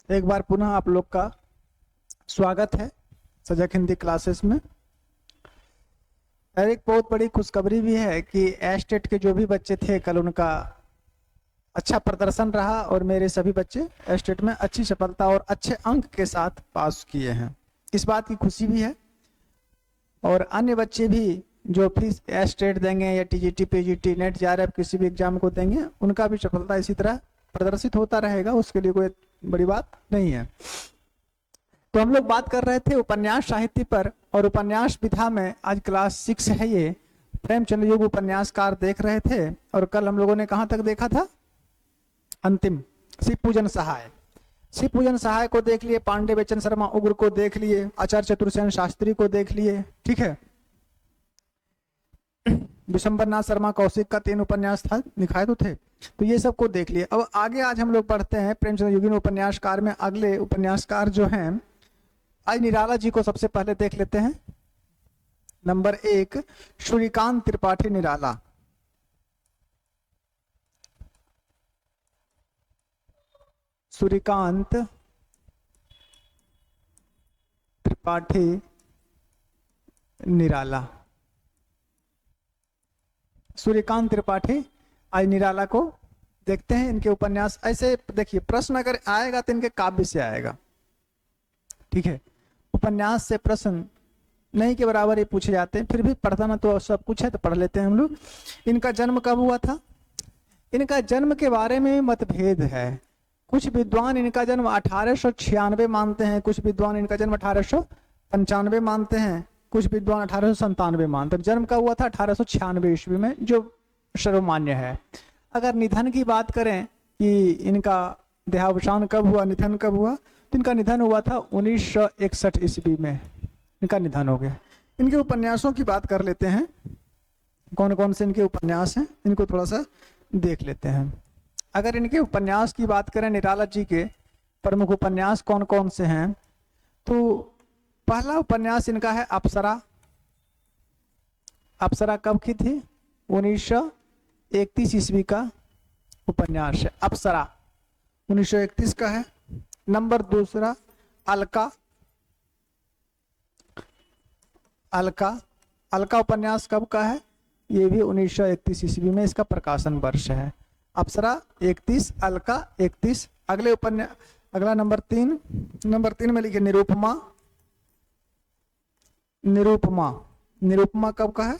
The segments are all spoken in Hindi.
एक बार पुनः आप लोग का स्वागत है सजग हिंदी क्लासेस में। और एक बहुत बड़ी खुशखबरी भी है कि एस्टेट के जो भी बच्चे थे कल उनका अच्छा प्रदर्शन रहा और मेरे सभी बच्चे एस्टेट में अच्छी सफलता और अच्छे अंक के साथ पास किए हैं। इस बात की खुशी भी है। और अन्य बच्चे भी जो फीस एस्टेट देंगे या टीजीटी पीजीटी नेट जेआरएफ किसी भी एग्जाम को देंगे उनका भी सफलता इसी तरह प्रदर्शित होता रहेगा, उसके लिए कोई बड़ी बात नहीं है। तो हम लोग बात कर रहे थे उपन्यास साहित्य पर और उपन्यास विधा में आज क्लास 6 है। ये प्रेमचंद्र युग उपन्यासकार देख रहे थे और कल हम लोगों ने कहां तक देखा था? अंतिम शिव पूजन सहाय। शिव पूजन सहाय को देख लिए, पांडे बेचन शर्मा उग्र को देख लिए, आचार्य चतुर्सेन शास्त्री को देख लिए, ठीक है। विशंबरनाथ शर्मा कौशिक का 3 उपन्यास था, दिखाए तो थे। तो ये सब को देख लिए। अब आगे आज हम लोग पढ़ते हैं प्रेमचंद्र युगीन उपन्यासकार में अगले उपन्यासकार जो हैं, आज निराला जी को सबसे पहले देख लेते हैं। नंबर 1 सूर्यकांत त्रिपाठी निराला। सूर्यकांत त्रिपाठी निराला। सूर्यकांत त्रिपाठी आज निराला को देखते हैं। इनके उपन्यास ऐसे देखिए, प्रश्न अगर आएगा तो इनके काव्य से आएगा, ठीक है। उपन्यास से प्रश्न नहीं के बराबर ही पूछे जाते हैं, फिर भी पढ़ना तो सब कुछ है तो पढ़ लेते हैं हम लोग। इनका जन्म कब हुआ था? इनका जन्म के बारे में मतभेद है। कुछ विद्वान इनका जन्म 1896 मानते हैं, कुछ विद्वान इनका जन्म 1895 मानते हैं, कुछ विद्वान 1897 मानते हैं। जन्म कब हुआ था? 1896 ईस्वी में, जो सर्वमान्य है। अगर निधन की बात करें कि इनका देहावसान कब हुआ, निधन कब हुआ, तो इनका निधन हुआ था 1961 ईस्वी में इनका निधन हो गया। इनके उपन्यासों की बात कर लेते हैं, कौन कौन से इनके उपन्यास हैं इनको थोड़ा सा देख लेते हैं। अगर इनके उपन्यास की बात करें, निराला जी के प्रमुख उपन्यास कौन कौन से हैं, तो पहला उपन्यास इनका है अप्सरा। अप्सरा कब की थी? 1931 ईस्वी का उपन्यास है अप्सरा, 1931 का है। नंबर 2 अलका। अलका अलका उपन्यास कब का है? ये भी 1931 ईस्वी में इसका प्रकाशन वर्ष है। अप्सरा 31, अलका 31। अगले उपन्यास, अगला नंबर 3 में लिखे निरूपमा। निरूपमा निरूपमा कब का है?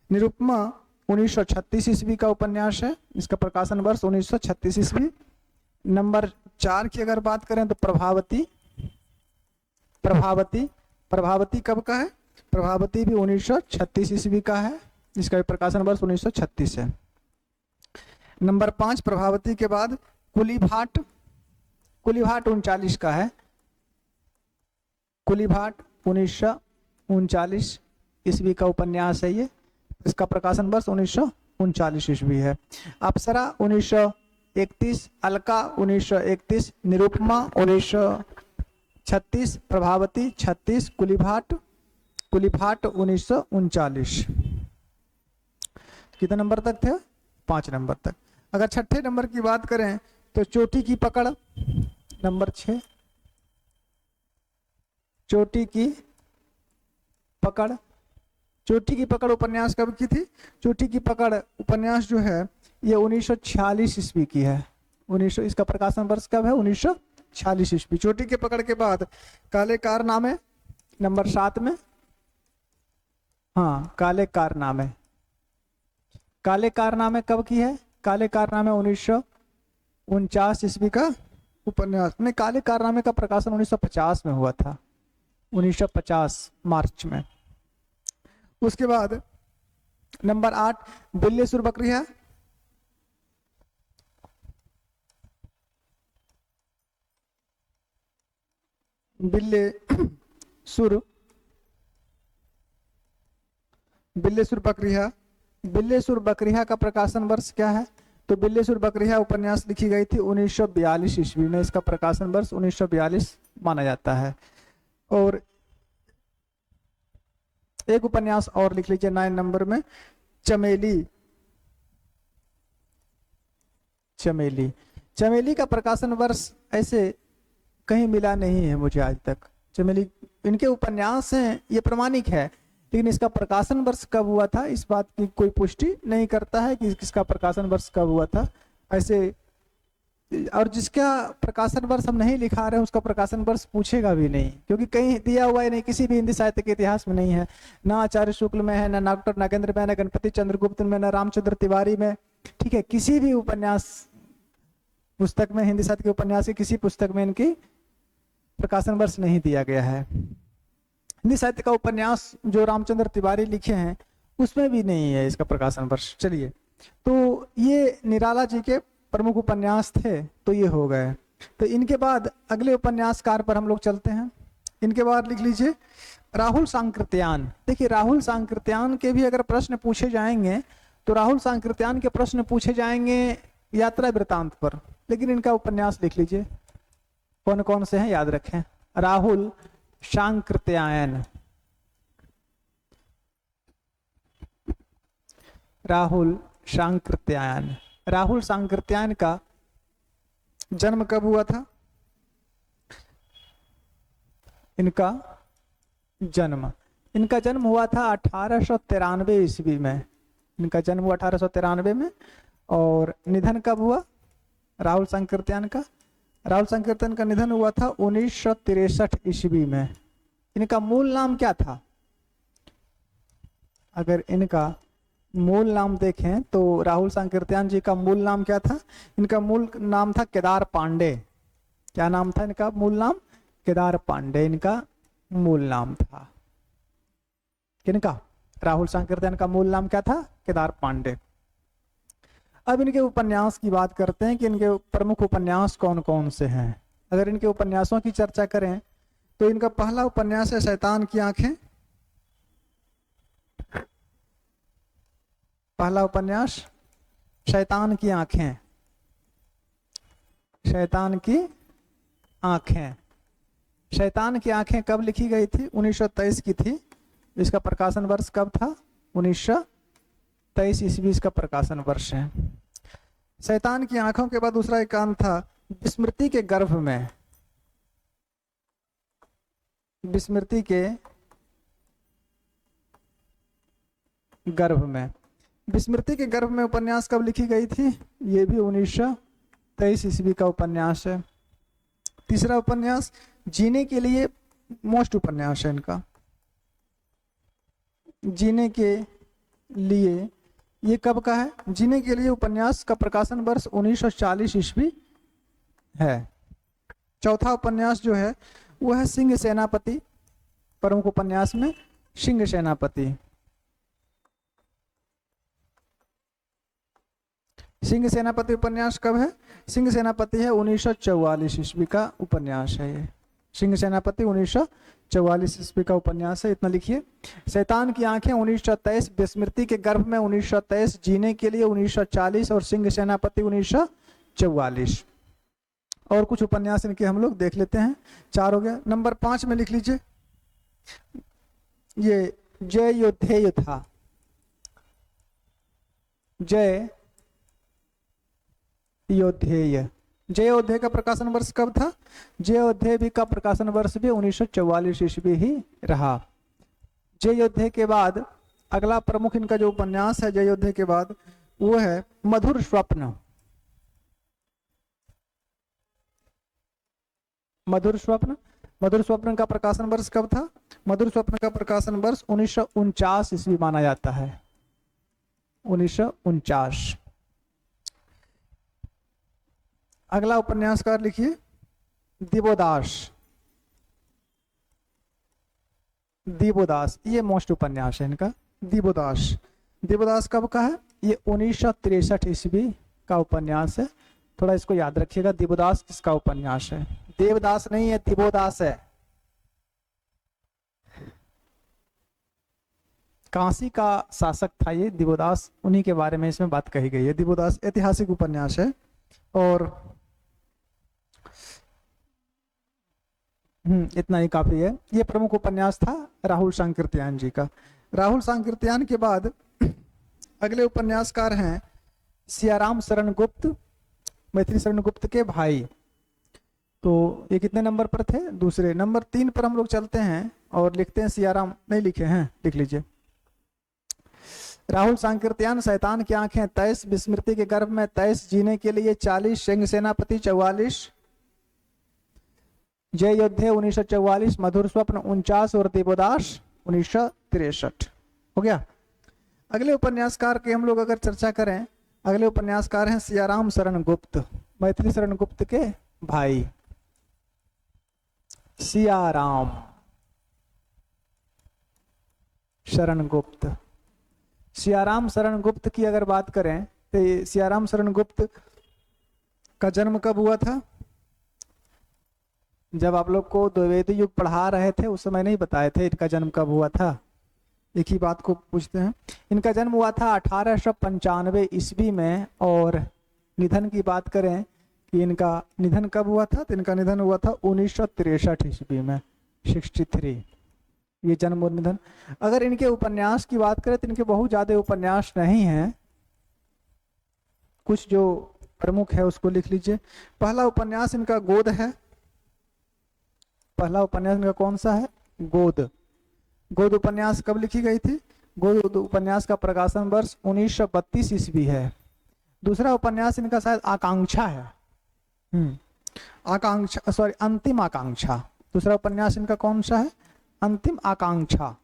निरूपमा 1936 ईस्वी का उपन्यास है, इसका प्रकाशन वर्ष 1936 ईस्वी। नंबर 4 की अगर बात करें तो प्रभावती। प्रभावती प्रभावती कब का है? प्रभावती भी 1936 ईस्वी का है, इसका प्रकाशन वर्ष 1936 है। नंबर 5 प्रभावती के बाद कुलीभाट। कुलीभाट 39 का है। कुलीभाट 1939 ईस्वी का उपन्यास है ये, इसका प्रकाशन वर्ष 1939 ईस्वी है। अप्सरा 1931, अलका 1931, निरूपमा 1936, प्रभावती 36, कुलीभाट 1939। कितने नंबर तक थे? 5 नंबर तक। अगर छठे नंबर की बात करें तो चोटी की पकड़, नंबर 6। चोटी की पकड़। चोटी की पकड़ उपन्यास कब की थी? चोटी की पकड़ उपन्यास जो है ये 1946 ईस्वी की है। 1900, इसका प्रकाशन वर्ष कब है? 1946 ईस्वी। चोटी की पकड़ के बाद काले कारनामे नंबर 7 में। हाँ, काले कारनामे। काले कारनामे कब की है? काले कारनामे 1949 ईस्वी का उपन्यास में। काले कारनामे का प्रकाशन 1950 में हुआ था, 1950 मार्च में। उसके बाद नंबर 8 बिल्ले सुर बकरिया। बिल्ले सुर बकरिया। बिल्ले सुर बकरिया का प्रकाशन वर्ष क्या है? तो बिल्ले सुर बकरिया उपन्यास लिखी गई थी 1942 ईस्वी में, इसका प्रकाशन वर्ष 1942 माना जाता है। और एक उपन्यास और लिख लीजिए 9 नंबर में, चमेली। चमेली का प्रकाशन वर्ष ऐसे कहीं मिला नहीं है मुझे आज तक। चमेली इनके उपन्यास हैं, ये प्रमाणिक है, लेकिन इसका प्रकाशन वर्ष कब हुआ था इस बात की कोई पुष्टि नहीं करता है कि किसका प्रकाशन वर्ष कब हुआ था। ऐसे और जिसका प्रकाशन वर्ष हम नहीं लिखा रहे हैं उसका प्रकाशन वर्ष पूछेगा भी नहीं, क्योंकि कहीं दिया हुआ ही नहीं, किसी भी हिंदी साहित्य के इतिहास में नहीं है, ना आचार्य शुक्ल में है, ना डॉक्टर नागेंद्र में, ना गणपति चंद्रगुप्त में, ना रामचंद्र तिवारी में। ठीक है, किसी भी उपन्यास पुस्तक में, हिंदी साहित्य के उपन्यास की किसी पुस्तक में इनकी प्रकाशन वर्ष नहीं दिया गया है। हिंदी साहित्य का उपन्यास जो रामचंद्र तिवारी लिखे हैं उसमें भी नहीं है इसका प्रकाशन वर्ष। चलिए, तो ये निराला जी के प्रमुख उपन्यास थे, तो ये हो गए। तो इनके बाद अगले उपन्यासकार पर हम लोग चलते हैं। इनके बाद लिख लीजिए राहुल सांकृत्यायन। देखिए, राहुल सांकृत्यायन के भी अगर प्रश्न पूछे जाएंगे तो राहुल सांकृत्यायन के प्रश्न पूछे जाएंगे यात्रा वृत्तांत पर, लेकिन इनका उपन्यास लिख लीजिए कौन कौन से हैं, याद रखें। राहुल सांकृत्यायन, राहुल सांकृत्यायन। राहुल सांकृत्यायन का जन्म कब हुआ था? इनका जन्म हुआ था 1893 ईस्वी में। इनका जन्म हुआ 1893 में। और निधन कब हुआ राहुल सांकृत्यायन का? राहुल सांकृत्यायन का निधन हुआ था 1963 ईस्वी में। इनका मूल नाम क्या था? अगर इनका मूल नाम देखें तो राहुल सांकृत्यायन जी का मूल नाम क्या था? इनका मूल नाम था केदार पांडे। क्या नाम था इनका मूल नाम? केदार पांडे इनका मूल नाम था। किनका? राहुल सांकृत्यायन का मूल नाम क्या था? केदार पांडे। अब इनके उपन्यास की बात करते हैं कि इनके प्रमुख उपन्यास कौन कौन से हैं। अगर इनके उपन्यासों की चर्चा करें तो इनका पहला उपन्यास है शैतान की आंखें। पहला उपन्यास शैतान की आंखें। शैतान की आंखें। शैतान की आंखें कब लिखी गई थी? 1923 की थी। इसका प्रकाशन वर्ष कब था? 1923 ईस्वी इसका प्रकाशन वर्ष है। शैतान की आंखों के बाद दूसरा एकांत था विस्मृति के गर्भ में। विस्मृति के गर्भ में। विस्मृति के गर्भ में उपन्यास कब लिखी गई थी? ये भी 1923 ईस्वी का उपन्यास है। तीसरा उपन्यास जीने के लिए, मोस्ट उपन्यास है इनका, जीने के लिए। ये कब का है? जीने के लिए उपन्यास का प्रकाशन वर्ष 1940 ईस्वी है। चौथा उपन्यास जो है वो है सिंह सेनापति। प्रमुख उपन्यास में सिंह सेनापति। सिंह सेनापति उपन्यास कब है? सिंह सेनापति है 1944 ईस्वी का उपन्यास है। ये सिंह सेनापति 1944 ईस्वी का उपन्यास है। इतना लिखिए। शैतान की आंखें 1923, विस्मृति के गर्भ में 1923, जीने के लिए 1940 और सिंह सेनापति 1944। और कुछ उपन्यास इनके हम लोग देख लेते हैं। 4 हो गया। नंबर 5 में लिख लीजिए ये जय योद्धेय था। जय योद्धेय। जय योद्धेय का प्रकाशन वर्ष कब था? जय योद्धेय भी का प्रकाशन वर्ष भी 1944 ईस्वी ही रहा। जय योद्धेय के बाद अगला प्रमुख इनका जो उपन्यास है जय योद्धेय के बाद वो है मधुर स्वप्न। मधुर स्वप्न। मधुर स्वप्न का प्रकाशन वर्ष कब था? मधुर स्वप्न का प्रकाशन वर्ष 1949 ईस्वी माना जाता है। 1949। अगला उपन्यासकार लिखिए दिवोदास। दिवोदास ये मोस्ट उपन्यास है इनका। दिवोदास। दिवोदास कब का है? ये 1963 ईस्वी का उपन्यास है। थोड़ा इसको याद रखिएगा। दिवोदास किसका उपन्यास है? देवदास नहीं है, दिवोदास है। काशी का शासक था ये दिवोदास, उन्हीं के बारे में इसमें बात कही गई है। दिवोदास ऐतिहासिक उपन्यास है। और इतना ही काफी है। ये प्रमुख उपन्यास था राहुल सांकृत्यायन जी का। राहुल सांकृत्यायन के बाद अगले उपन्यासकार हैं सियाराम शरण गुप्त, मैथिली शरण गुप्त के भाई। तो ये कितने नंबर पर थे? दूसरे। नंबर 3 पर हम लोग चलते हैं और लिखते हैं सियाराम, नहीं लिखे हैं, लिख लीजिए। राहुल सांकृत्यान शैतान की आंखें 23, विस्मृति के गर्भ में 23, जीने के लिए 40, सिंह सेनापति 44, जय योद्धे 1944, मधुर स्वप्न 49 और देवदास 1963। हो गया। अगले उपन्यासकार के हम लोग अगर चर्चा करें, अगले उपन्यासकार हैं सियाराम शरण गुप्त, मैथिली शरण गुप्त के भाई सियाराम शरण गुप्त। सियाराम शरण गुप्त की अगर बात करें तो सियाराम शरण गुप्त का जन्म कब हुआ था? जब आप लोग को द्वैत युग पढ़ा रहे थे उस समय नहीं बताए थे इनका जन्म कब हुआ था? एक ही बात को पूछते हैं। इनका जन्म हुआ था 1895 ईस्वी में, और निधन की बात करें कि इनका निधन कब हुआ था, तो इनका निधन हुआ था 1963 ईस्वी में, 63 ये जन्म और निधन। अगर इनके उपन्यास की बात करें तो इनके बहुत ज्यादा उपन्यास नहीं हैं, कुछ जो प्रमुख है उसको लिख लीजिए। पहला उपन्यास इनका गोद है। पहला उपन्यास इनका कौन सा है? गोद। गोद उपन्यास कब लिखी गई थी? गोद उपन्यास का प्रकाशन वर्ष 1932 ईस्वी है। दूसरा उपन्यास इनका शायद आकांक्षा है। आकांक्षा, सॉरी, अंतिम आकांक्षा। दूसरा उपन्यास इनका कौन सा है? अंतिम आकांक्षा।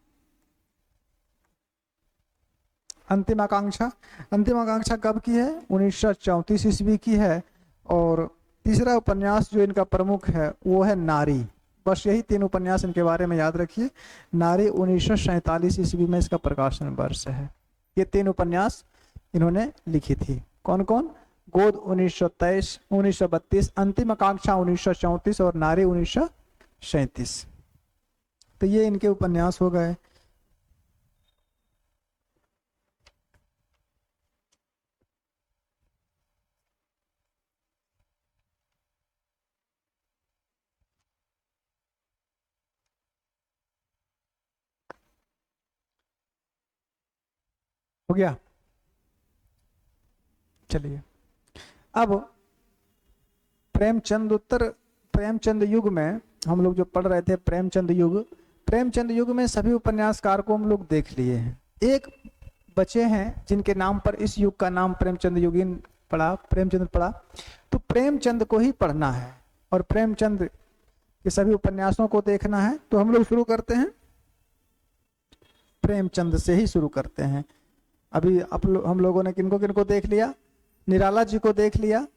अंतिम आकांक्षा। अंतिम आकांक्षा कब की है? 1934 ईस्वी की है। और तीसरा उपन्यास जो इनका प्रमुख है वो है नारी। बस यही 3 उपन्यास इनके बारे में याद रखिए। नारी 1947 ईस्वी में इसका प्रकाशन वर्ष है। ये 3 उपन्यास इन्होंने लिखी थी। कौन कौन? गोद 1923, 1932, अंतिम आकांक्षा 1934 और नारी 1937। तो ये इनके उपन्यास हो गए। हो गया। चलिए अब प्रेमचंद युग में हम लोग जो पढ़ रहे थे, प्रेमचंद युग में सभी उपन्यासकार को हम लोग देख लिए हैं। एक बचे हैं जिनके नाम पर इस युग का नाम प्रेमचंद युगीन पड़ा, प्रेमचंद पड़ा। तो प्रेमचंद को ही पढ़ना है और प्रेमचंद के सभी उपन्यासों को देखना है। तो हम लोग शुरू करते हैं, प्रेमचंद से ही शुरू करते हैं। अभी हम लोगों ने किनको किनको देख लिया? निराला जी को देख लिया,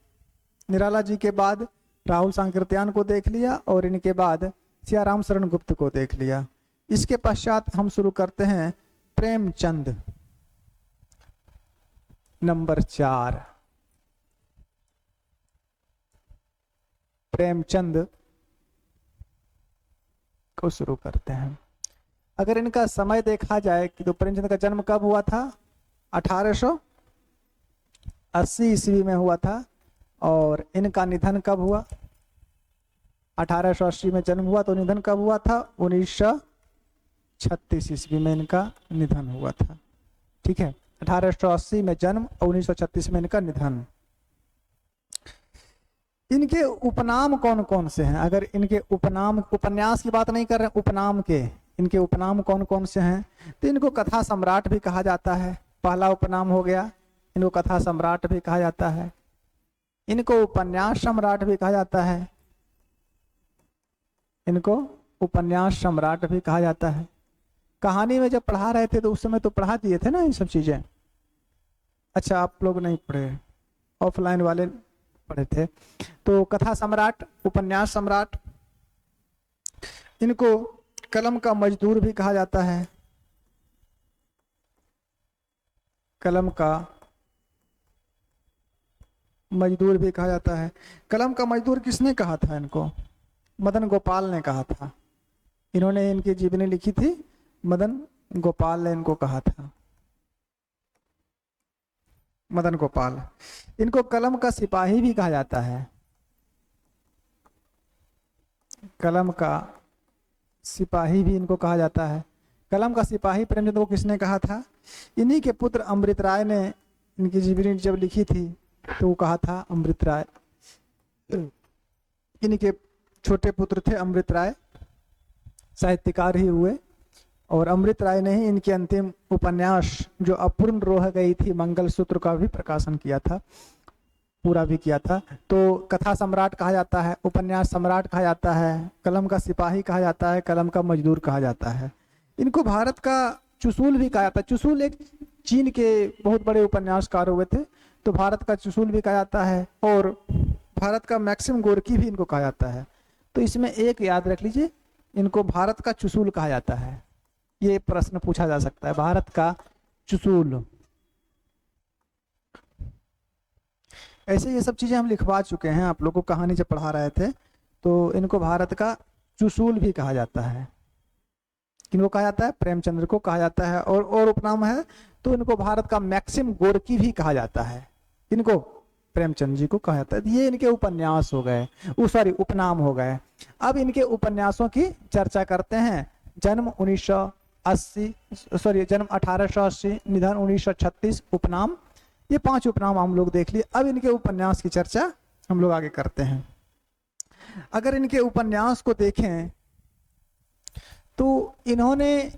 निराला जी के बाद राहुल सांकृत्यान को देख लिया, और इनके बाद सियाराम शरण गुप्त को देख लिया। इसके पश्चात हम शुरू करते हैं प्रेमचंद नंबर 4। प्रेमचंद को शुरू करते हैं। अगर इनका समय देखा जाए कि तो प्रेमचंद का जन्म कब हुआ था? 1880 ईस्वी में हुआ था। और इनका निधन कब हुआ? 1880 में जन्म हुआ तो निधन कब हुआ था? 1936 ईस्वी में इनका निधन हुआ था। ठीक है, 1880 में जन्म और 1936 में इनका निधन। इनके उपनाम कौन कौन से हैं? अगर इनके उपनाम, उपन्यास की बात नहीं कर रहे, उपनाम के, इनके उपनाम कौन कौन से हैं? तो इनको कथा सम्राट भी कहा जाता है। पहला उपनाम हो गया, इनको कथा सम्राट भी कहा जाता है। इनको उपन्यास सम्राट भी कहा जाता है। इनको उपन्यास सम्राट भी कहा जाता है। कहानी में जब पढ़ा रहे थे तो उस समय तो पढ़ा दिए थे ना ये सब चीजें। अच्छा, आप लोग नहीं पढ़े, ऑफलाइन वाले पढ़े थे। तो कथा सम्राट, उपन्यास सम्राट। इनको कलम का मजदूर भी कहा जाता है। कलम का मजदूर भी कहा जाता है। कलम का मजदूर किसने कहा था इनको? मदन गोपाल ने कहा था। इन्होंने इनकी जीवनी लिखी थी, मदन गोपाल ने इनको कहा था। मदन गोपाल। इनको कलम का सिपाही भी कहा जाता है। कलम का सिपाही भी इनको कहा जाता है। कलम का सिपाही प्रेमचंद को किसने कहा था? इन्हीं के पुत्र अमृत राय ने इनकी जीवनी जब लिखी थी तो वो कहा था, अमृत राय, इन्हीं के छोटे पुत्र थे अमृत राय, साहित्यकार ही हुए, और अमृत राय ने ही इनके अंतिम उपन्यास जो अपूर्ण रह गई थी मंगलसूत्र का भी प्रकाशन किया था, पूरा भी किया था। तो कथा सम्राट कहा जाता है, उपन्यास सम्राट कहा जाता है, कलम का सिपाही कहा जाता है, कलम का मजदूर कहा जाता है। इनको भारत का चुसूल भी कहा जाता है। चुसूल एक चीन के बहुत बड़े उपन्यासकार हुए थे, तो भारत का चुसूल भी कहा जाता है, और भारत का मैक्सिम गोर्की भी इनको कहा जाता है। तो इसमें एक याद रख लीजिए, इनको भारत का चुसूल कहा जाता है। ये प्रश्न पूछा जा सकता है, भारत का चुसूल। ऐसे ये सब चीजें हम लिखवा चुके हैं आप लोगों को, कहानी जब पढ़ा रहे थे। तो इनको भारत का चुसूल भी कहा जाता है। किनको कहा जाता है? प्रेमचंद्र को कहा जाता है। और उपनाम है तो इनको भारत का मैक्सिम गोर्की भी कहा जाता है। इनको प्रेमचंद जी को कहा जाता है। ये इनके उपन्यास हो गए, सॉरी उपनाम हो गए। अब इनके उपन्यासों की चर्चा करते हैं। जन्म 1980, सॉरी जन्म 1880, निधन 1936, उपनाम, ये 5 उपनाम हम लोग देख लिए। अब इनके उपन्यास की चर्चा हम लोग आगे करते हैं। अगर इनके उपन्यास को देखें तो इन्होंने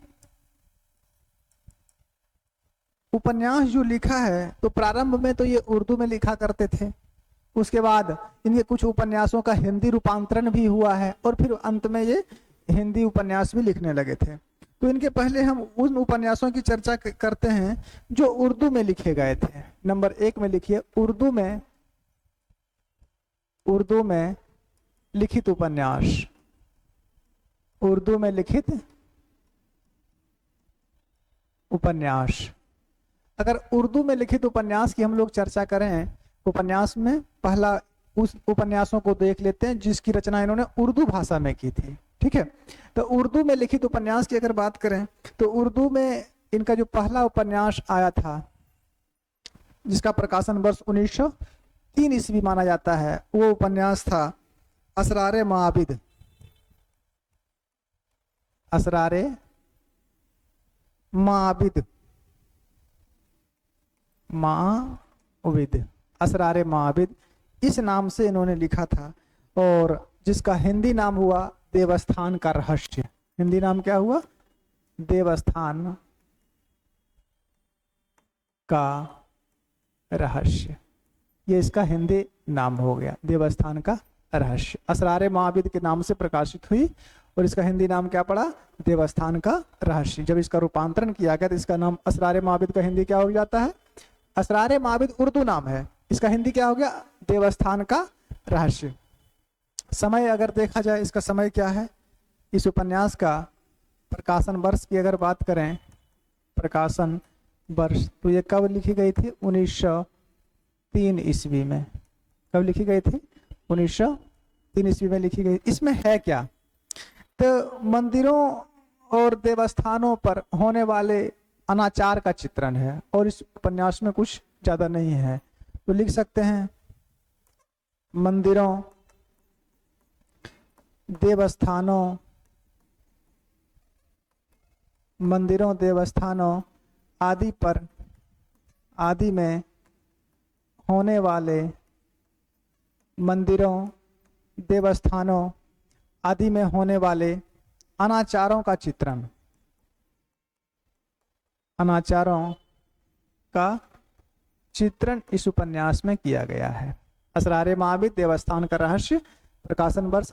उपन्यास जो लिखा है, तो प्रारंभ में तो ये उर्दू में लिखा करते थे, उसके बाद इनके कुछ उपन्यासों का हिंदी रूपांतरण भी हुआ है, और फिर अंत में ये हिंदी उपन्यास भी लिखने लगे थे। तो इनके पहले हम उन उपन्यासों की चर्चा करते हैं जो उर्दू में लिखे गए थे। नंबर 1 में लिखिए, उर्दू में लिखित उपन्यास। उर्दू में लिखित उपन्यास। अगर उर्दू में लिखित उपन्यास की हम लोग चर्चा करें, उपन्यास में पहला उस उपन्यासों को देख लेते हैं जिसकी रचना इन्होंने उर्दू भाषा में की थी। ठीक है, तो उर्दू में लिखित उपन्यास की अगर बात करें तो उर्दू में इनका जो पहला उपन्यास आया था, जिसका प्रकाशन वर्ष 1903 ईस्वी माना जाता है, वो उपन्यास था असरारे माबिद। असरारे माबिद, माविद, असरारे माविद, इस नाम से इन्होंने लिखा था, और जिसका हिंदी नाम हुआ देवस्थान का रहस्य। हिंदी नाम क्या हुआ? देवस्थान का रहस्य। ये इसका हिंदी नाम हो गया, देवस्थान का रहस्य। असरारे माविद के नाम से प्रकाशित हुई, और इसका हिंदी नाम क्या पड़ा? देवस्थान का रहस्य। जब इसका रूपांतरण किया गया तो इसका नाम असरारे माविद का हिंदी क्या हो जाता है? असरारे माविद उर्दू नाम है, इसका हिंदी क्या हो गया? देवस्थान का रहस्य। समय अगर देखा जाए, इसका समय क्या है? इस उपन्यास का प्रकाशन वर्ष की अगर बात करें, प्रकाशन वर्ष, तो ये कब लिखी गई थी? 1903 ईस्वी में। कब लिखी गई थी? 1903 ईस्वी में लिखी गई। इसमें है क्या? तो मंदिरों और देवस्थानों पर होने वाले अनाचार का चित्रण है, और इस उपन्यास में कुछ ज्यादा नहीं है। तो लिख सकते हैं मंदिरों, देवस्थानों, मंदिरों देवस्थानों आदि पर, आदि में होने वाले, मंदिरों देवस्थानों आदि में होने वाले अनाचारों का चित्रण, अनाचारों का चित्रण इस उपन्यास में किया गया है। असरारे माविद, देवस्थान का रहस्य, प्रकाशन वर्ष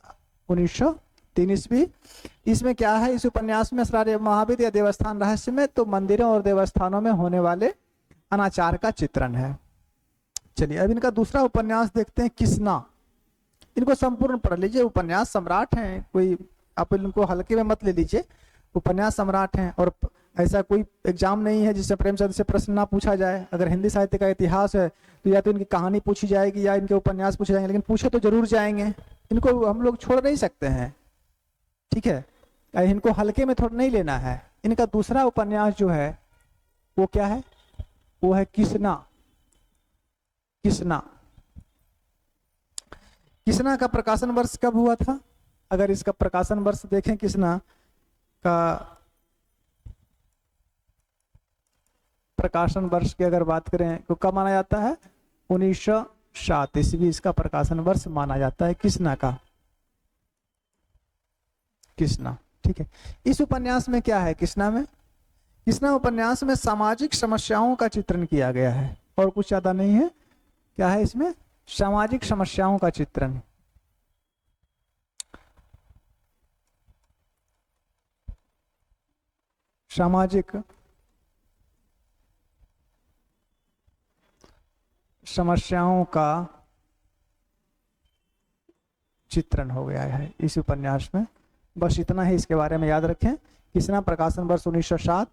1903 ईस्वी। इसमें क्या है? इस उपन्यास में असरारे माविद या देवस्थान रहस्य में तो मंदिरों और देवस्थानों में होने वाले अनाचार का चित्रण है। चलिए अब इनका दूसरा उपन्यास देखते हैं, किसना। इनको संपूर्ण पढ़ लीजिए, उपन्यास सम्राट हैं, कोई आप इनको हल्के में मत ले लीजिए, उपन्यास सम्राट हैं। और ऐसा कोई एग्जाम नहीं है जिससे प्रेमचंद से प्रश्न ना पूछा जाए। अगर हिंदी साहित्य का इतिहास है तो या तो इनकी कहानी पूछी जाएगी या इनके उपन्यास पूछे जाएंगे, लेकिन पूछे तो जरूर जाएंगे, इनको हम लोग छोड़ नहीं सकते हैं। ठीक है, इनको हल्के में थोड़ा नहीं लेना है। इनका दूसरा उपन्यास जो है वो क्या है? वो है किसना। किसना, किसना का प्रकाशन वर्ष कब हुआ था? अगर इसका प्रकाशन वर्ष देखें किसना का प्रकाशन वर्ष की अगर बात करें तो कब माना जाता है? 1907 ईस्वी इसका प्रकाशन वर्ष माना जाता है किसना का। कृष्णा। ठीक है, इस उपन्यास में क्या है? कृष्णा में, कृष्णा उपन्यास में सामाजिक समस्याओं का चित्रण किया गया है और कुछ ज्यादा नहीं है। क्या है इसमें? सामाजिक समस्याओं का चित्रण। सामाजिक समस्याओं का चित्रण हो गया है इस उपन्यास में। बस इतना ही इसके बारे में याद रखें। कृष्णा प्रकाशन वर्ष 1907,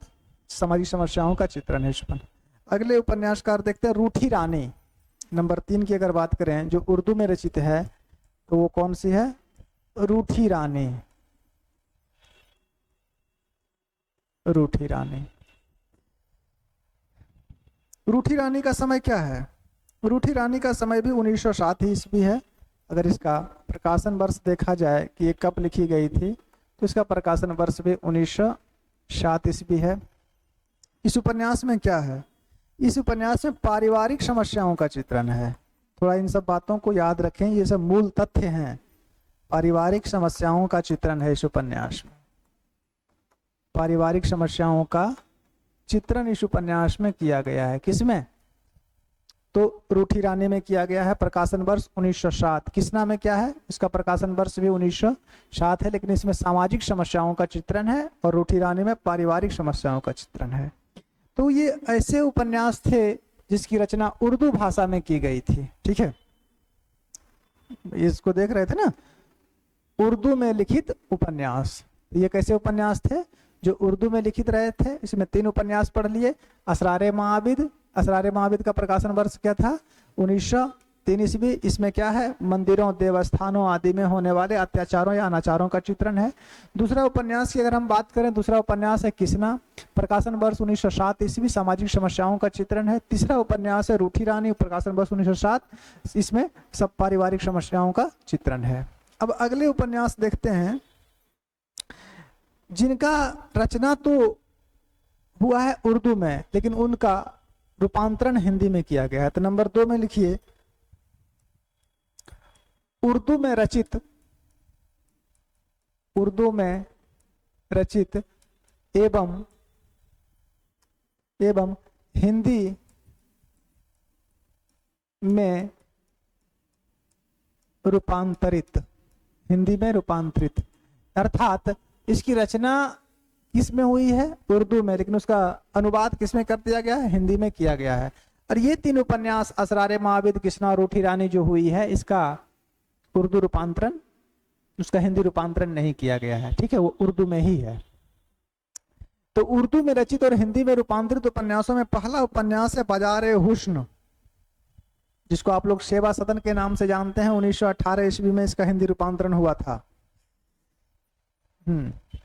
सामाजिक समस्याओं का चित्रण है इस पर। अगले उपन्यासकार देखते हैं रूठी रानी। नंबर 3 की अगर बात करें जो उर्दू में रचित है तो वो कौन सी है? रूठी रानी। रूठी रानी। रूठी रानी का समय क्या है? रूठी रानी का समय भी 1907 ही ईस्वी है। अगर इसका प्रकाशन वर्ष देखा जाए कि ये कब लिखी गई थी तो इसका प्रकाशन वर्ष भी 1907 ईस्वी है। इस उपन्यास में क्या है? इस उपन्यास में पारिवारिक समस्याओं का चित्रण है। थोड़ा इन सब बातों को याद रखें, ये सब मूल तथ्य हैं। पारिवारिक समस्याओं का चित्रण है इस उपन्यास में। पारिवारिक समस्याओं का चित्रण इस उपन्यास में किया गया है। किसमें? तो रूठी रानी में किया गया है, प्रकाशन वर्ष 1907। कृष्णा में क्या है? इसका प्रकाशन वर्ष भी 1907 है, लेकिन इसमें सामाजिक समस्याओं का चित्रण है और रूठी रानी में पारिवारिक समस्याओं का चित्रण है। तो ये ऐसे उपन्यास थे जिसकी रचना उर्दू भाषा में की गई थी। ठीक है, इसको देख रहे थे ना, उर्दू में लिखित उपन्यास। ये कैसे उपन्यास थे? जो उर्दू में लिखित रहे थे। इसमें 3 उपन्यास पढ़ लिए। असरारे माबिद, असरारे माबिद का प्रकाशन वर्ष क्या था? 1903 ईस्वी। इसमें क्या है? मंदिरों, देवस्थानों आदि में होने वाले अत्याचारों या अनाचारों का चित्रण है। दूसरा उपन्यास की अगर हम बात करें, दूसरा उपन्यास है कृष्णा, प्रकाशन वर्ष 1907 ईस्वी, सामाजिक समस्याओं का चित्रण है। तीसरा उपन्यास है रूठी रानी, प्रकाशन वर्ष 1907, इसमें सब पारिवारिक समस्याओं का चित्रण है। अब अगले उपन्यास देखते हैं जिनका रचना तो हुआ है उर्दू में, लेकिन उनका रूपांतरण हिंदी में किया गया है। तो नंबर 2 में लिखिए, उर्दू में रचित, उर्दू में रचित एवं हिंदी में रूपांतरित, हिंदी में रूपांतरित, अर्थात इसकी रचना किस में हुई है? उर्दू में, लेकिन उसका अनुवाद किस में कर दिया गया है? हिंदी में किया गया है। और ये 3 उपन्यास असरारे माबिद, कृष्णा और रूठी रानी जो हुई है, इसका उर्दू रूपांतरण, उसका हिंदी रूपांतरण नहीं किया गया है। ठीक है, वो उर्दू में ही है। तो उर्दू में रचित और हिंदी में रूपांतरित उपन्यासों में पहला उपन्यास है बाजार हुस्न, जिसको आप लोग सेवा सदन के नाम से जानते हैं। 1918 ईस्वी में इसका हिंदी रूपांतरण हुआ था।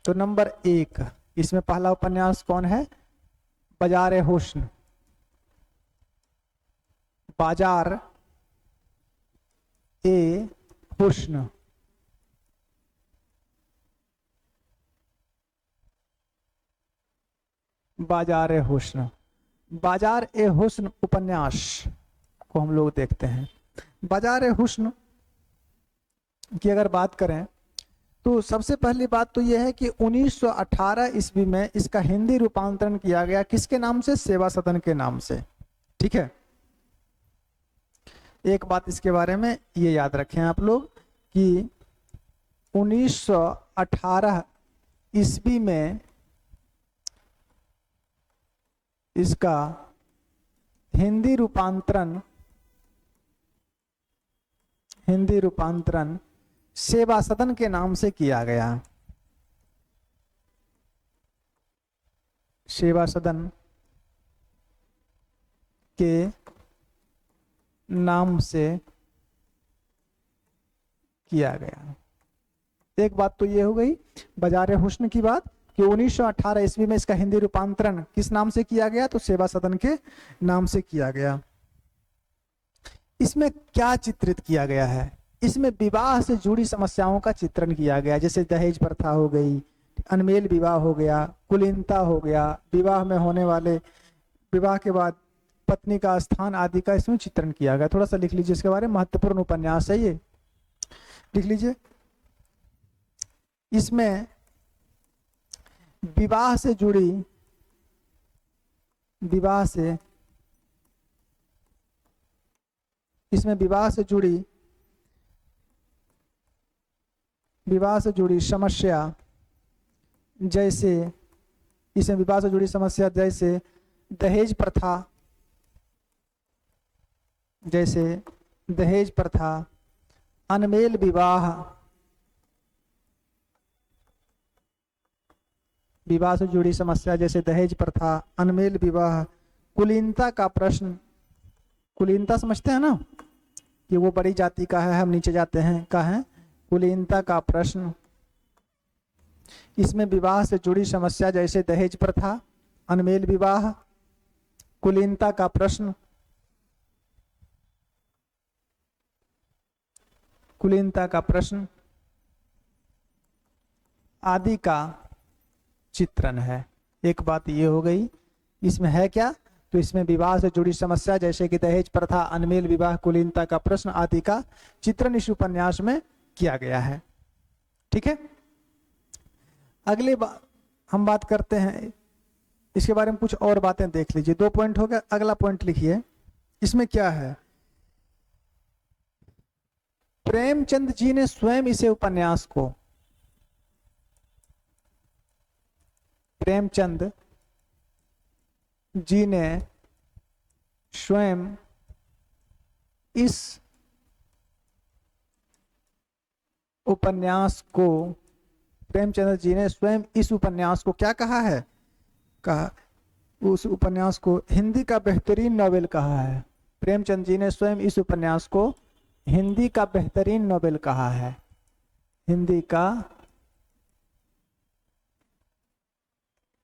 तो नंबर 1 इसमें पहला उपन्यास कौन है? बाजार हुस्न। बाजार ए हुस्न। बाजार ए हुस्न। बाजार ए हुस्न उपन्यास को हम लोग देखते हैं। बाजार ए हुस्न की अगर बात करें तो सबसे पहली बात तो यह है कि 1918 ईस्वी में इसका हिंदी रूपांतरण किया गया। किसके नाम से? सेवा सदन के नाम से। ठीक है, एक बात इसके बारे में ये याद रखें आप लोग कि 1918 ईस्वी में इसका हिंदी रूपांतरण सेवा सदन के नाम से किया गया। सेवा सदन के नाम से किया गया। एक बात तो ये हो गई बाजार हुस्न की बात कि 1918 ईस्वी में इसका हिंदी रूपांतरण किस नाम से किया गया? तो सेवा सदन के नाम से किया गया। इसमें क्या चित्रित किया गया है? इसमें विवाह से जुड़ी समस्याओं का चित्रण किया गया, जैसे दहेज प्रथा हो गई, अनमेल विवाह हो गया, कुलीनता हो गया, विवाह में होने वाले, विवाह के बाद पत्नी का स्थान आदि का इसमें चित्रण किया गया। थोड़ा सा लिख लीजिए इसके बारे में, महत्वपूर्ण उपन्यास है ये, लिख लीजिए। इसमें विवाह से जुड़ी समस्या जैसे दहेज प्रथा, अनमेल विवाह, विवाह से जुड़ी समस्या जैसे दहेज प्रथा, अनमेल विवाह, कुलीनता का प्रश्न। कुलीनता समझते हैं ना कि वो बड़ी जाति का है, हम नीचे जाते हैं का है, कुलीनता का प्रश्न। इसमें विवाह से जुड़ी समस्या जैसे दहेज प्रथा, अनमेल विवाह, कुलीनता का प्रश्न, आदि का चित्रण है। एक बात ये हो गई, इसमें है क्या, तो इसमें विवाह से जुड़ी समस्या जैसे कि दहेज प्रथा, अनमेल विवाह, कुलीनता का प्रश्न आदि का चित्रण इस उपन्यास में किया गया है। ठीक है, अगले हम बात करते हैं इसके बारे में, कुछ और बातें देख लीजिए। 2 पॉइंट हो गया, अगला पॉइंट लिखिए। इसमें क्या है, प्रेमचंद जी ने स्वयं इसे उपन्यास को, प्रेमचंद जी ने स्वयं इस उपन्यास को क्या कहा है, उस उपन्यास को हिंदी का बेहतरीन नॉवेल कहा है। प्रेमचंद जी ने स्वयं इस उपन्यास को हिंदी का बेहतरीन नॉवेल कहा है। हिंदी का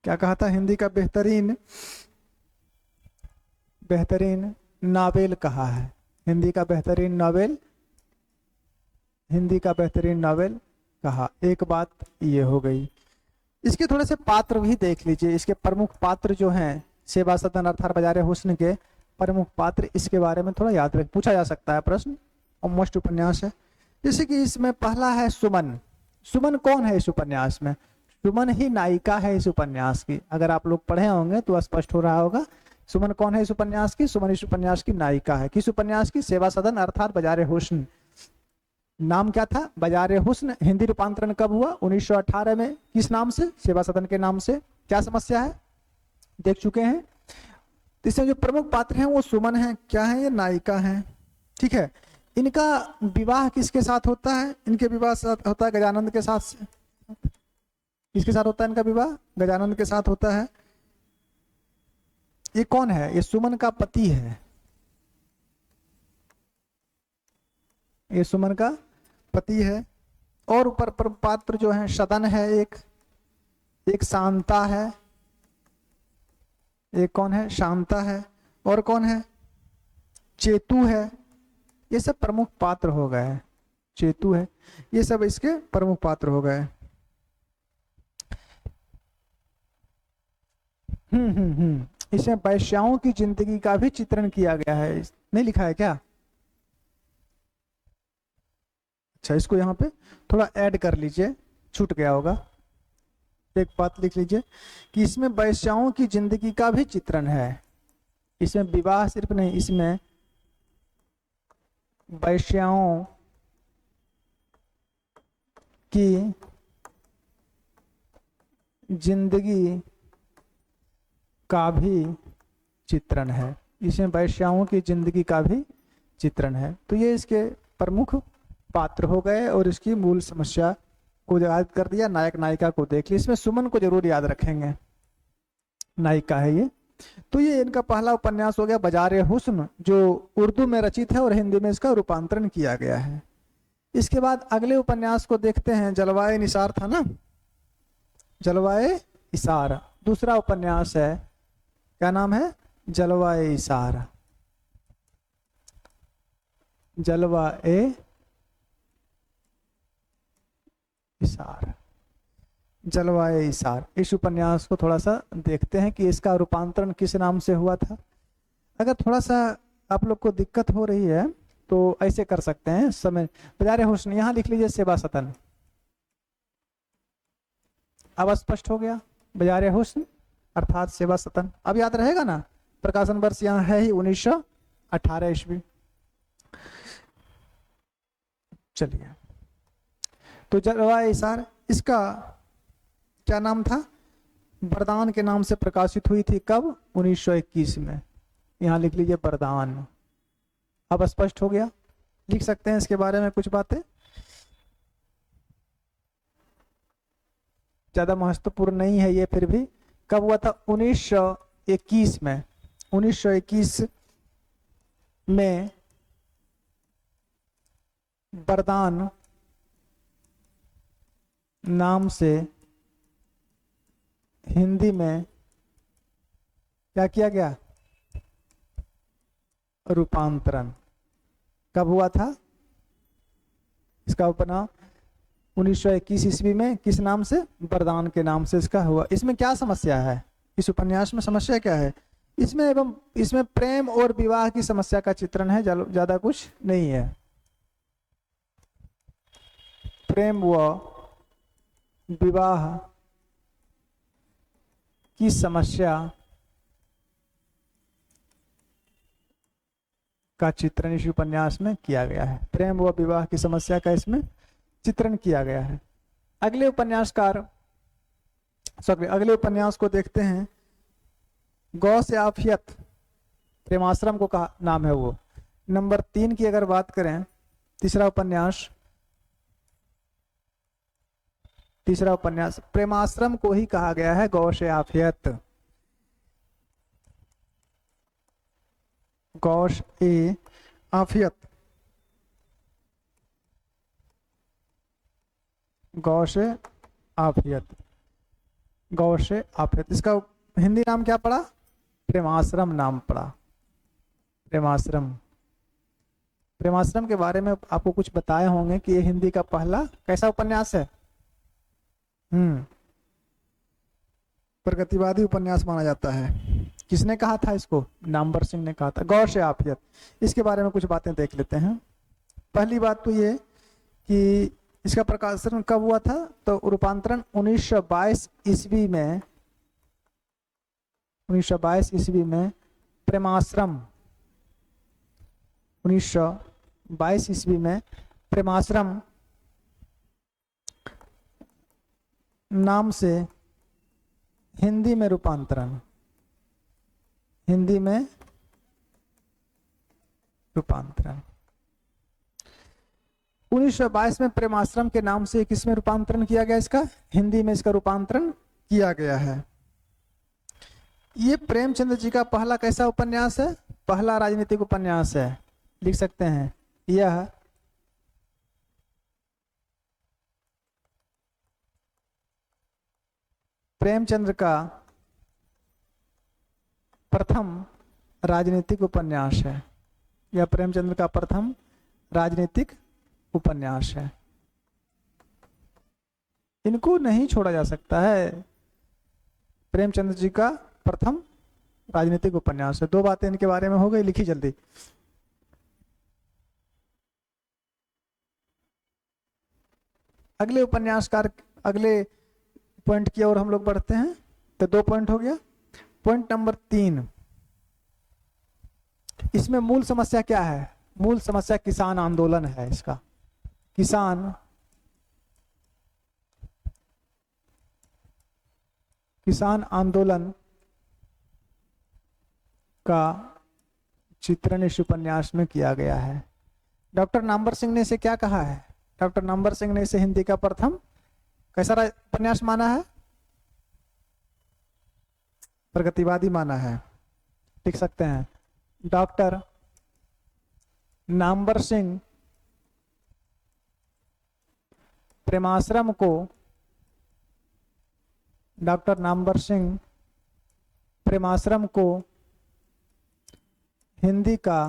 क्या कहा था, हिंदी का बेहतरीन नॉवेल कहा है। हिंदी का बेहतरीन नॉवेल कहा। एक बात ये हो गई। इसके थोड़े से पात्र भी देख लीजिए। इसके प्रमुख पात्र जो हैं, सेवा सदन अर्थात बाजार हुस्न के प्रमुख पात्र, इसके बारे में थोड़ा याद रख, पूछा जा सकता है प्रश्न, और मोस्ट उपन्यास है। जैसे कि इसमें पहला है सुमन। सुमन कौन है इस उपन्यास में, सुमन ही नायिका है इस उपन्यास की। अगर आप लोग पढ़े होंगे तो स्पष्ट हो रहा होगा। सुमन कौन है इस उपन्यास की, सुमन इस उपन्यास की नायिका है। किस उपन्यास की, सेवा सदन अर्थात बाजार हुस्न। नाम क्या था, बाजार हुस्न। हिंदी रूपांतरण कब हुआ, 1918 में। किस नाम से, सेवा सदन के नाम से। क्या समस्या है देख चुके हैं। तो इसमें जो प्रमुख पात्र हैं वो सुमन है। क्या है, ये नायिका है। ठीक है, इनका विवाह किसके साथ होता है, इनके विवाह साथ होता है गजानंद के साथ। किसके साथ होता है इनका विवाह, गजानंद के साथ होता है। ये कौन है, ये सुमन का पति है। ये सुमन का पति है। और ऊपर पात्र जो है, सदन है एक शांता है। एक कौन है, शांता है। और कौन है, चेतु है। ये सब प्रमुख पात्र हो गए। चेतु है, ये सब इसके प्रमुख पात्र हो गए। इसमें वैश्याओं की जिंदगी का भी चित्रण किया गया है। नहीं लिखा है क्या, अच्छा इसको यहाँ पे थोड़ा ऐड कर लीजिए, छूट गया होगा। एक बात लिख लीजिए कि इसमें वैश्याओं की जिंदगी का भी चित्रण है। इसमें विवाह सिर्फ नहीं, इसमें वैश्याओं की जिंदगी का भी चित्रण है। इसमें वैश्याओं की जिंदगी का भी चित्रण है। तो ये इसके प्रमुख पात्र हो गए और इसकी मूल समस्या को याद कर दिया। नायक नायिका को देख लिया। इसमें सुमन को जरूर याद रखेंगे, नायिका है ये। तो ये इनका पहला उपन्यास हो गया बाजार हुस्न, जो उर्दू में रचित है और हिंदी में इसका रूपांतरण किया गया है। इसके बाद अगले उपन्यास को देखते हैं। जलवाए निसार था ना, जलवाए इसार दूसरा उपन्यास है। क्या नाम है, जलवाए इसार। जलवाए इसार, जलवाए इसार। इस उपन्यास को थोड़ा सा देखते हैं कि इसका रूपांतरण किस नाम से हुआ था। अगर थोड़ा सा आप लोग को दिक्कत हो रही है तो ऐसे कर सकते हैं। समय बाजार हुस्न यहाँ लिख लीजिए, सेवा सदन। अब स्पष्ट हो गया। बाजार हुस्न अर्थात सेवा सदन, अब याद रहेगा ना। प्रकाशन वर्ष यहाँ है ही 1918 ईस्वी। चलिए, तो जलवा इसार इसका क्या नाम था? वरदान के नाम से प्रकाशित हुई थी। कब? 1921 में। यहाँ लिख लीजिए वरदान। अब स्पष्ट हो गया। लिख सकते हैं इसके बारे में कुछ बातें, ज्यादा महत्वपूर्ण नहीं है ये, फिर भी। कब हुआ था? 1921 में। 1921 में वरदान नाम से हिंदी में क्या किया गया? रूपांतरण। कब हुआ था? इसका उपनाम 1921 ईस्वी में किस नाम से? वरदान के नाम से इसका हुआ। इसमें क्या समस्या है? इस उपन्यास में समस्या क्या है? इसमें प्रेम और विवाह की समस्या का चित्रण है, ज्यादा कुछ नहीं है। प्रेम व विवाह की समस्या का चित्रण इस उपन्यास में किया गया है। प्रेम व विवाह की समस्या का इसमें चित्रण किया गया है। अगले उपन्यास को देखते हैं। गौ से आफियत प्रेमाश्रम को कहा नाम है वो। नंबर 3 की अगर बात करें, तीसरा उपन्यास प्रेमाश्रम को ही कहा गया है गौ से आफियत। गौश ए आफियत, गौशे आफियत, गौशे आफियत। इसका हिंदी नाम क्या पड़ा? प्रेमाश्रम नाम पड़ा। प्रेमाश्रम के बारे में आपको कुछ बताए होंगे कि ये हिंदी का पहला कैसा उपन्यास है? प्रगतिवादी उपन्यास माना जाता है। किसने कहा था इसको? नामवर सिंह ने कहा था। गौर से आफियत, इसके बारे में कुछ बातें देख लेते हैं। पहली बात तो ये कि इसका प्रकाशन कब हुआ था? तो रूपांतरण 1922 ईस्वी में। 1922 ईस्वी में प्रेमाश्रम, 1922 ईस्वी में प्रेमाश्रम नाम से हिंदी में रूपांतरण। 1922 में प्रेमाश्रम के नाम से किसमें रूपांतरण किया गया? इसका हिंदी में इसका रूपांतरण किया गया है। ये प्रेमचंद्र जी का पहला कैसा उपन्यास है? पहला राजनीतिक उपन्यास है। लिख सकते हैं यह प्रेमचंद्र का प्रथम राजनीतिक उपन्यास है। यह प्रेमचंद्र का प्रथम राजनीतिक उपन्यास है। इनको नहीं छोड़ा जा सकता है। प्रेमचंद्र जी का प्रथम राजनीतिक उपन्यास है। 2 बातें इनके बारे में हो गई, लिखी जल्दी। अगले उपन्यासकार अगले पॉइंट की ओर हम लोग बढ़ते हैं। तो 2 पॉइंट हो गया। पॉइंट नंबर 3, इसमें मूल समस्या क्या है? मूल समस्या किसान आंदोलन है। इसका किसान आंदोलन का चित्रण इस उपन्यास में किया गया है। डॉक्टर नामवर सिंह ने इसे क्या कहा है? डॉक्टर नामवर सिंह ने इसे हिंदी का प्रथम कैसा उपन्यास माना है? प्रगतिवादी माना है। लिख सकते हैं डॉक्टर नामवर सिंह प्रेमाश्रम को हिंदी का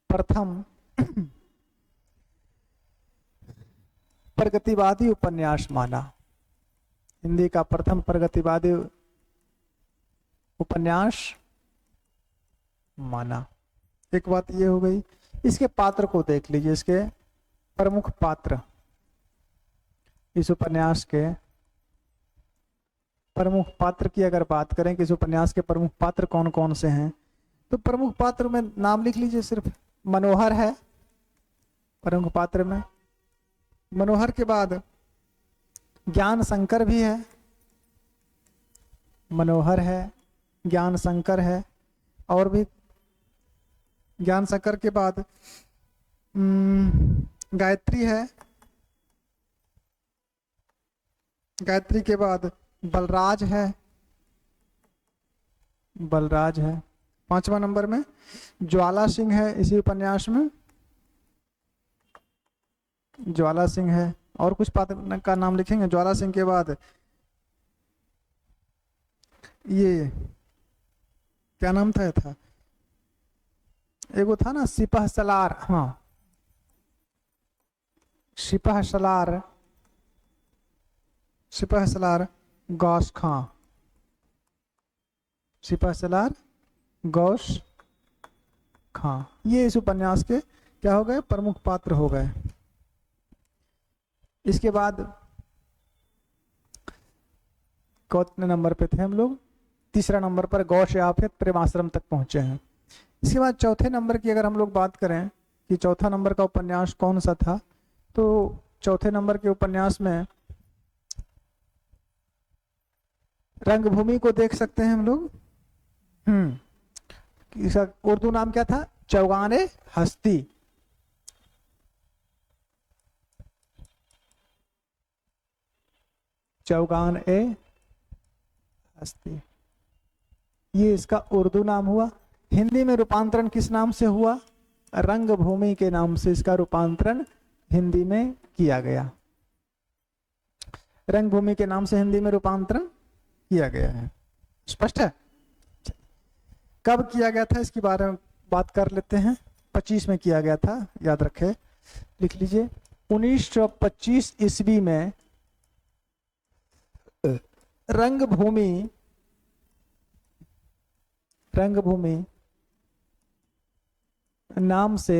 प्रथम प्रगतिवादी उपन्यास माना। हिंदी का प्रथम प्रगतिवादी उपन्यास माना। एक बात ये हो गई। इसके पात्र को देख लीजिए, इसके प्रमुख पात्र इस उपन्यास के प्रमुख पात्र की अगर बात करें कि इस उपन्यास के प्रमुख पात्र कौन कौन से हैं, तो प्रमुख पात्र में नाम लिख लीजिए। सिर्फ मनोहर है प्रमुख पात्र में। मनोहर के बाद ज्ञान शंकर भी है। मनोहर है, ज्ञान शंकर है, और भी ज्ञान शंकर के बाद गायत्री है। गायत्री के बाद बलराज है। बलराज है। 5वां नंबर में ज्वाला सिंह है इसी उपन्यास में। ज्वाला सिंह है। और कुछ पात्र का नाम लिखेंगे। ज्वाला सिंह के बाद ये क्या नाम था एगो था ना, सिपह सलार। हाँ, सिपह सलार, सिपह सलार गौस खां। सिपह सलार गौस खां, ये इस उपन्यास के क्या हो गए, प्रमुख पात्र हो गए। इसके बाद कितने नंबर पे थे हम लोग? तीसरा नंबर पर गौश आफियत प्रेमाश्रम तक पहुंचे हैं। इसके बाद चौथे नंबर की अगर हम लोग बात करें कि चौथा नंबर का उपन्यास कौन सा था, तो चौथे नंबर के उपन्यास में रंगभूमि को देख सकते हैं हम लोग। इसका उर्दू नाम क्या था? चौगाने हस्ती। चौगान ए हस्ती, ये इसका उर्दू नाम हुआ। हिंदी में रूपांतरण किस नाम से हुआ? रंगभूमि के नाम से इसका रूपांतरण हिंदी में किया गया। रंगभूमि के नाम से हिंदी में रूपांतरण किया गया है। स्पष्ट है? कब किया गया था इसके बारे में बात कर लेते हैं। 25 में किया गया था, याद रखें, लिख लीजिए। 1925 ईस्वी में रंगभूमि नाम से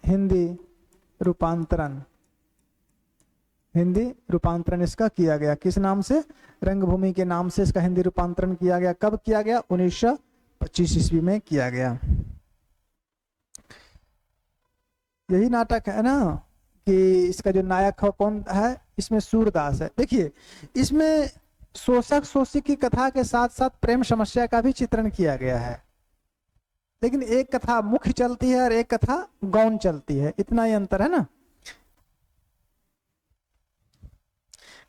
हिंदी रूपांतरण इसका किया गया। किस नाम से? रंगभूमि के नाम से इसका हिंदी रूपांतरण किया गया। कब किया गया? 1925 ईस्वी में किया गया। यही नाटक है ना कि इसका जो नायक है कौन है? इसमें सूरदास है। देखिए, इसमें शोषक शोषी की कथा के साथ साथ प्रेम समस्या का भी चित्रण किया गया है, लेकिन एक कथा मुख्य चलती है और एक कथा गौण चलती है, इतना ही अंतर है ना।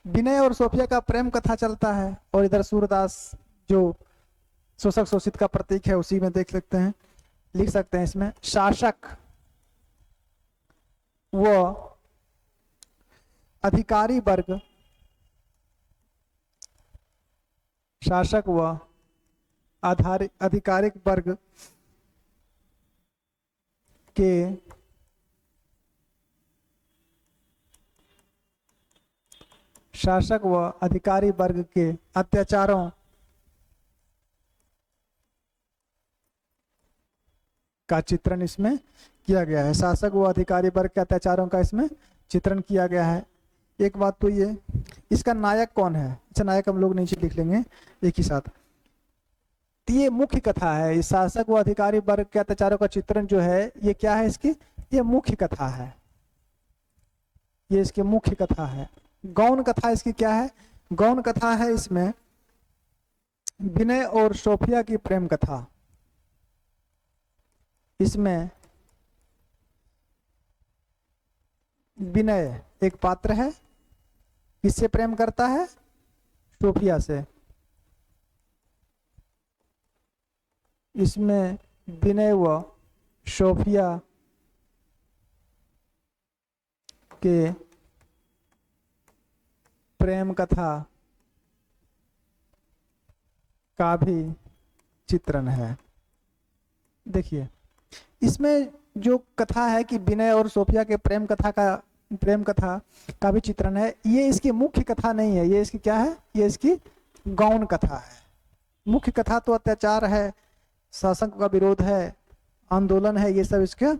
विनय और सोफिया का प्रेम कथा चलता है, और इधर सूरदास जो शोषक शोषित का प्रतीक है उसी में देख सकते हैं, लिख सकते हैं इसमें। शासक व अधिकारी वर्ग, शासक व आधिकारिक वर्ग के शासक व अधिकारी वर्ग के अत्याचारों का चित्रण इसमें किया गया है। शासक व अधिकारी वर्ग के अत्याचारों का इसमें चित्रण किया गया है। एक बात तो ये, इसका नायक कौन है? अच्छा, नायक हम लोग नीचे लिख लेंगे एक ही साथ। तो ये मुख्य कथा है। इस शासक व अधिकारी वर्ग के अत्याचारों का चित्रण जो है, ये क्या है इसकी? ये मुख्य कथा है। ये इसकी मुख्य कथा है। गौण कथा इसकी क्या है? गौण कथा है इसमें विनय और सोफिया की प्रेम कथा। इसमें विनय एक पात्र है, किससे प्रेम करता है? सोफिया से। इसमें विनय व सोफिया के प्रेम कथा का भी चित्रण है। देखिए, इसमें जो कथा है कि विनय और सोफिया के प्रेम कथा का भी चित्रण है, ये इसकी मुख्य कथा नहीं है। ये इसकी क्या है? ये इसकी गौण कथा है। मुख्य कथा तो अत्याचार है, शासन का विरोध है, आंदोलन है, ये सब इसका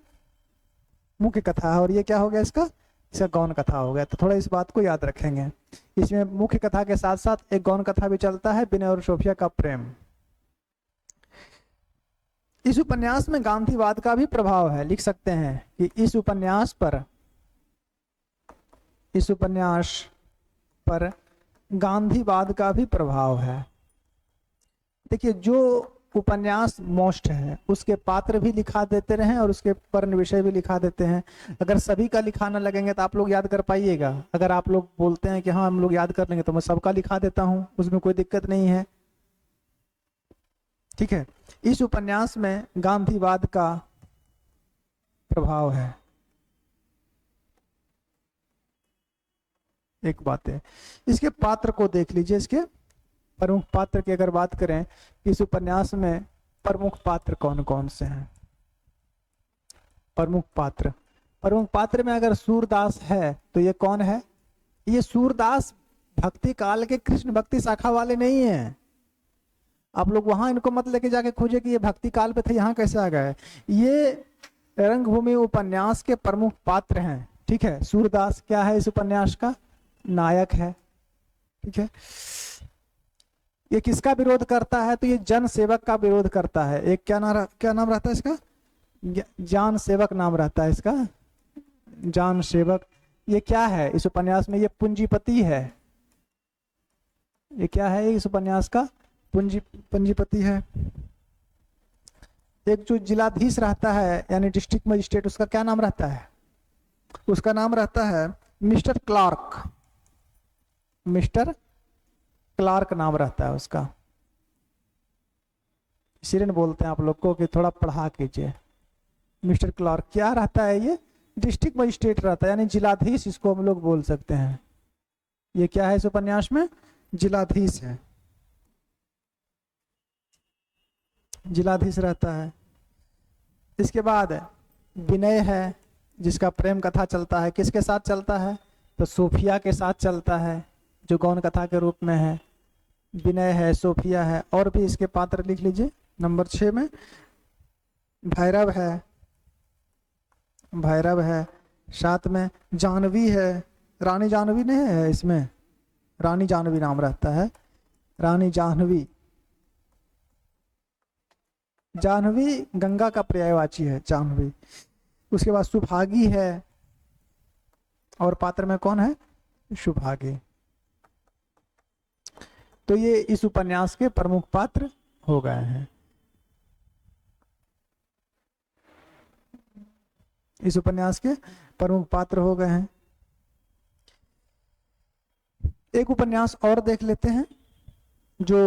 मुख्य कथा है। और ये क्या हो गया? इसका इसका गौण कथा हो गया। तो थोड़ा इस बात को याद रखेंगे। इसमें मुख्य कथा के साथ साथ एक गौण कथा भी चलता है, विनय और सोफिया का प्रेम। इस उपन्यास में गांधीवाद का भी प्रभाव है। लिख सकते हैं कि इस उपन्यास पर गांधीवाद का भी प्रभाव है। देखिए, जो उपन्यास मोस्ट है उसके पात्र भी लिखा देते रहे और उसके पर्ण विषय भी लिखा देते हैं। अगर सभी का लिखाना लगेंगे तो आप लोग याद कर पाइएगा। अगर आप लोग बोलते हैं कि हाँ हम लोग याद कर लेंगे, तो मैं सबका लिखा देता हूं, उसमें कोई दिक्कत नहीं है। ठीक है, इस उपन्यास में गांधीवाद का प्रभाव है। एक बात है, इसके पात्र को देख लीजिए। इसके प्रमुख पात्र की अगर बात करें, इस उपन्यास में प्रमुख पात्र कौन कौन से हैं? प्रमुख पात्र में अगर सूरदास है तो ये कौन है? ये सूरदास भक्ति काल के कृष्ण भक्ति शाखा वाले नहीं है। आप लोग वहां इनको मत लेके जाके खोजे कि ये भक्ति काल पे थे, यहाँ कैसे आ गए। ये रंगभूमि उपन्यास के प्रमुख पात्र हैं। ठीक है, सूरदास क्या है? इस उपन्यास का नायक है। ठीक है, ये किसका विरोध करता है? तो ये जन सेवक का विरोध करता है। एक क्या नाम रहता है इसका? जान सेवक नाम रहता है इसका, जान सेवक। ये क्या है इस उपन्यास में? ये पूंजीपति है। ये क्या है इस उपन्यास का? पूंजीपति है। एक जो जिलाधीश रहता है यानी डिस्ट्रिक्ट मजिस्ट्रेट, उसका क्या नाम रहता है? उसका नाम रहता है मिस्टर क्लार्क। मिस्टर क्लार्क नाम रहता है उसका। इसीलिए बोलते हैं आप लोग को कि थोड़ा पढ़ा कीजिए। मिस्टर क्लार्क क्या रहता है? ये डिस्ट्रिक्ट मजिस्ट्रेट रहता है, यानी जिलाधीश इसको हम लोग बोल सकते हैं। ये क्या है इस उपन्यास में? जिलाधीश है, जिलाधीश रहता है। इसके बाद विनय है, जिसका प्रेम कथा चलता है। किसके साथ चलता है? तो सोफिया के साथ चलता है, जो गौण कथा के रूप में है। विनय है, सोफिया है, और भी इसके पात्र लिख लीजिए। नंबर 6 में भैरव है, साथ में जानवी है। रानी जानवी नहीं है इसमें? रानी जानवी नाम रहता है, रानी जाह्नवी। जाह्नवी गंगा का पर्यायवाची है, जाह्नवी। उसके बाद सुभागी है, और पात्र में कौन है? सुभागी। तो ये इस उपन्यास के प्रमुख पात्र हो गए हैं। इस उपन्यास के प्रमुख पात्र हो गए हैं। एक उपन्यास और देख लेते हैं जो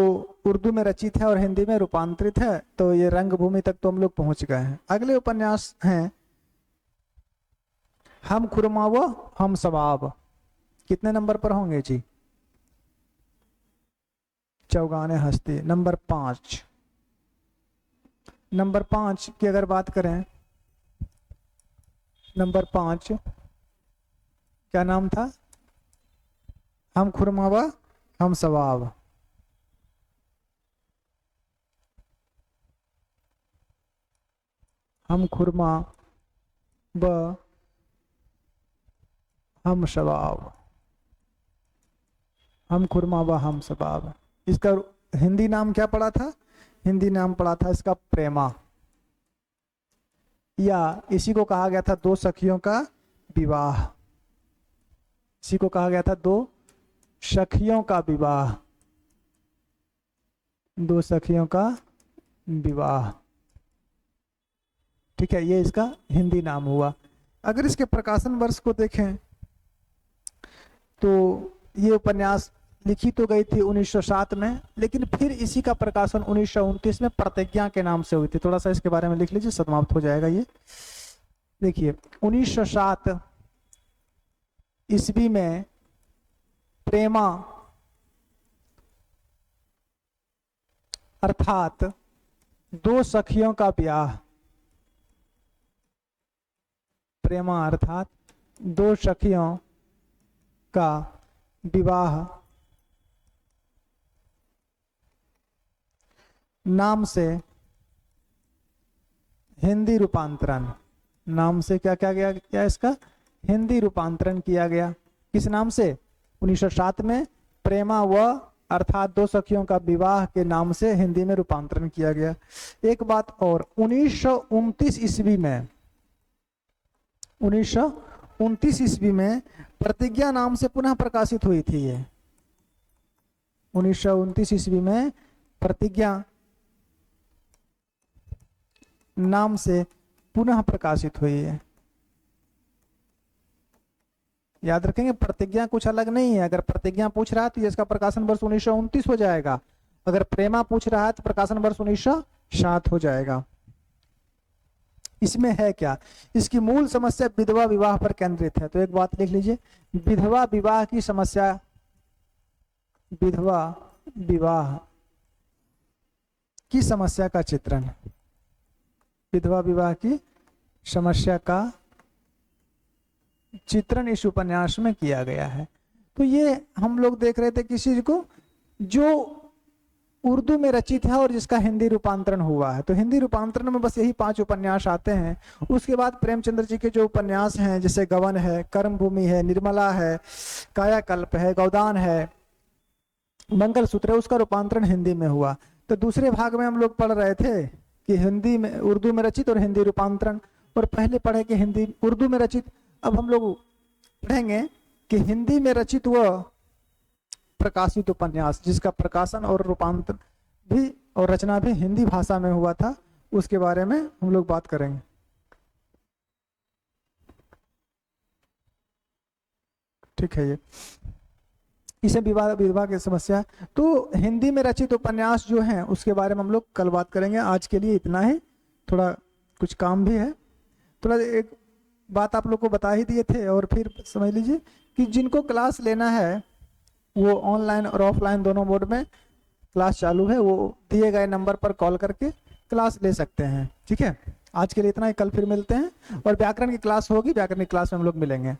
उर्दू में रचित है और हिंदी में रूपांतरित है। तो ये रंगभूमि तक तो हम लोग पहुंच गए हैं। अगले उपन्यास हैं हम खुरमा व हम सवाब। कितने नंबर पर होंगे जी? चौगाने हस्ती। नंबर 5। नंबर 5 की अगर बात करें, नंबर 5 क्या नाम था? हम खुरमा व हम सवाब। हम खुरमा व हम सवाब। हम खुरमा व हम सवाब। इसका हिंदी नाम क्या पड़ा था? हिंदी नाम पड़ा था इसका प्रेमा, या इसी को कहा गया था दो सखियों का विवाह। इसी को कहा गया था दो सखियों का विवाह। दो सखियों का विवाह। ठीक है, ये इसका हिंदी नाम हुआ। अगर इसके प्रकाशन वर्ष को देखें तो ये उपन्यास लिखी तो गई थी 1907 में, लेकिन फिर इसी का प्रकाशन 1929 में प्रतिज्ञा के नाम से हुई थी। थोड़ा सा इसके बारे में लिख लीजिए, समाप्त हो जाएगा ये। देखिए 1907 ईस्वी में प्रेमा अर्थात दो सखियों का ब्याह। प्रेमा अर्थात दो सखियों का विवाह नाम से हिंदी रूपांतरण। नाम से क्या क्या गया इसका? हिंदी रूपांतरण किया गया। किस नाम से? 1907 में प्रेमा व अर्थात दो सखियों का विवाह के नाम से हिंदी में रूपांतरण किया गया। एक बात और, 1929 ईस्वी में 1929 ईस्वी में प्रतिज्ञा नाम से पुनः प्रकाशित हुई थी ये। 1929 ईस्वी में प्रतिज्ञा नाम से पुनः प्रकाशित हुई है। याद रखेंगे, प्रतिज्ञा कुछ अलग नहीं है। अगर प्रतिज्ञा पूछ रहा है तो इसका प्रकाशन वर्ष 1929 हो जाएगा। अगर प्रेमा पूछ रहा है तो प्रकाशन वर्ष 1907 हो जाएगा। इसमें है क्या? इसकी मूल समस्या विधवा विवाह पर केंद्रित है। तो एक बात लिख लीजिए, विधवा विवाह की समस्या, विधवा विवाह की समस्या का चित्रण, विधवा विवाह की समस्या का चित्रण इस उपन्यास में किया गया है। तो ये हम लोग देख रहे थे किसी को जो उर्दू में रचित है और जिसका हिंदी रूपांतरण हुआ है। तो हिंदी रूपांतरण में बस यही 5 उपन्यास आते हैं। उसके बाद प्रेमचंद्र जी के जो उपन्यास हैं, जैसे गवन है, कर्मभूमि है, निर्मला है, कायाकल्प है, गोदान है, मंगलसूत्र है, उसका रूपांतरण हिंदी में हुआ। तो दूसरे भाग में हम लोग पढ़ रहे थे कि हिंदी में, उर्दू में रचित और हिंदी रूपांतरण, और पहले पढ़े कि हिंदी उर्दू में रचित। अब हम लोग पढ़ेंगे कि हिंदी में रचित व प्रकाशित उपन्यास जिसका प्रकाशन और रूपांतरण भी और रचना भी हिंदी भाषा में हुआ था, उसके बारे में हम लोग बात करेंगे। ठीक है, ये इसे विवाह की समस्या। तो हिंदी में रचित उपन्यास जो हैं उसके बारे में हम लोग कल बात करेंगे। आज के लिए इतना ही, थोड़ा कुछ काम भी है। थोड़ा एक बात आप लोग को बता ही दिए थे, और फिर समझ लीजिए कि जिनको क्लास लेना है वो ऑनलाइन और ऑफलाइन दोनों मोड में क्लास चालू है, वो दिए गए नंबर पर कॉल करके क्लास ले सकते हैं। ठीक है, आज के लिए इतना ही, कल फिर मिलते हैं। और व्याकरण की क्लास होगी, व्याकरण की क्लास में हम लोग मिलेंगे।